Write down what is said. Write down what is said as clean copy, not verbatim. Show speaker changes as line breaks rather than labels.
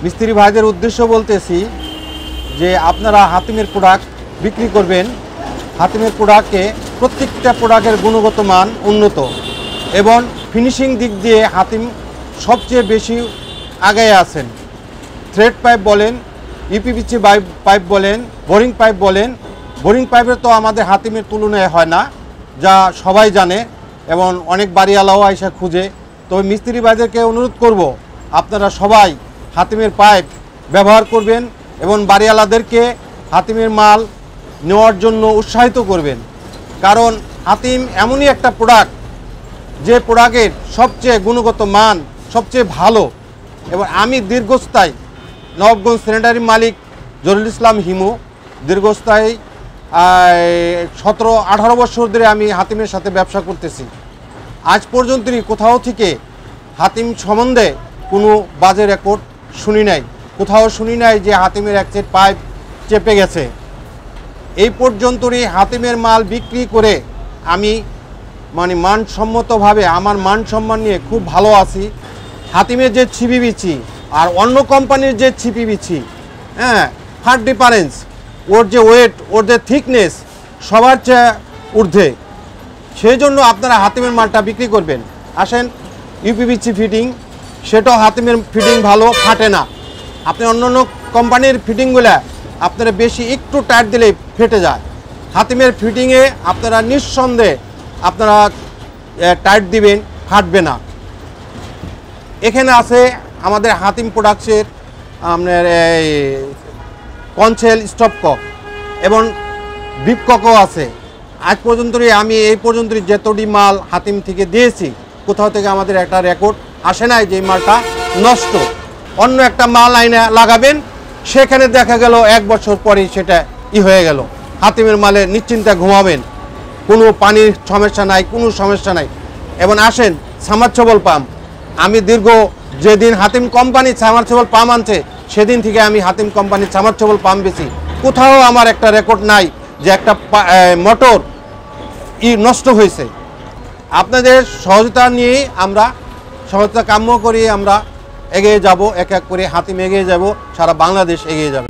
মিস্ত্রি ভাইদের উদ্দেশ্য বলতেছি যে আপনারা হাতিমের প্রোডাক্ট বিক্রি করবেন। হাতিমের প্রোডাক্টে প্রত্যেকটা প্রোডাক্টের গুণগত মান উন্নত এবং ফিনিশিং দিক দিয়ে হাতিম সবচেয়ে বেশি আগে আছেন। থ্রেড পাইপ বলেন, ইপিভিসি পাইপ বলেন, বোরিং পাইপ বলেন, বোরিং পাইপের তো আমাদের হাতিমের তুলনায় হয় না, যা সবাই জানে এবং অনেক বাড়িওয়ালাও আইসা খুঁজে। তবে মিস্ত্রি ভাইদেরকে অনুরোধ করব আপনারা সবাই হাতিমের পাইপ ব্যবহার করবেন এবং বাড়িওয়ালাদেরকে হাতিমের মাল নেওয়ার জন্য উৎসাহিত করবেন। কারণ হাতিম এমনই একটা প্রোডাক্ট যে প্রোডাক্টের সবচেয়ে গুণগত মান সবচেয়ে ভালো। এবং আমি দীর্ঘস্থায়ী নবাবগঞ্জ স্যানিটারি মালিক জহুরুল ইসলাম হিমু, দীর্ঘস্থায়ী 17-18 বছর ধরে আমি হাতিমের সাথে ব্যবসা করতেছি। আজ পর্যন্তই কোথাও থেকে হাতিম সম্বন্ধে কোনো বাজে রেকর্ড শুনি নাই, কোথাও শুনি নাই যে হাতিমের এক সেট পাইপ চেপে গেছে। এই পর্যন্তই হাতিমের মাল বিক্রি করে আমি মানসম্মতভাবে আমার মান সম্মান নিয়ে খুব ভালো আছি। হাতিমের যে ছিপি বিচি আর অন্য কোম্পানির যে ছিপি বিচি, ফার ডিফারেন্স, ওর যে ওয়েট, ওর যে থিকনেস সবার চেয়ে ঊর্ধ্বে। সেই জন্য আপনারা হাতিমের মালটা বিক্রি করবেন। আসেন ইউপিভিসি ফিটিং, সেটাও হাতিমের ফিটিং ভালো, ফাটে না। আপনি অন্য অন্য কোম্পানির ফিটিংগুলো আপনারা বেশি একটু টাইট দিলেই ফেটে যায়। হাতিমের ফিটিংয়ে আপনারা নিঃসন্দেহে আপনারা টাইট দিবেন, ফাটবে না। এখানে আছে আমাদের হাতিম প্রোডাক্টসের আপনার এই কনসেল স্টপকক এবং বিপককও আছে। আজ পর্যন্তই আমি এই পর্যন্তই যতটি মাল হাতিম থেকে দিয়েছি, কোথাও থেকে আমাদের একটা রেকর্ড আসে নাই যে মালটা নষ্ট। অন্য একটা মাল আইনে লাগাবেন, সেখানে দেখা গেল 1 বছর পরেই সেটা হয়ে গেল। হাতিমের মালে নিশ্চিন্তে ঘুমাবেন, কোনো পানির সমস্যা নাই, কোনো সমস্যা নাই। এবং আসেন সাবমার্সিবল পাম্প, আমি যেদিন হাতিম কোম্পানি সাবমার্সিবল পাম্প আনছে সেদিন থেকে আমি হাতিম কোম্পানির সাবমার্সিবল পাম্প বেশি। কোথাও আমার একটা রেকর্ড নাই যে একটা মোটর নষ্ট হয়েছে। আপনাদের সহযোগিতা নিয়েই আমরা সহযোগিতা কাম্য করি, আমরা এগিয়ে যাব, এক এক করে হাতিম এগিয়ে যাব, সারা বাংলাদেশ এগিয়ে যাবে।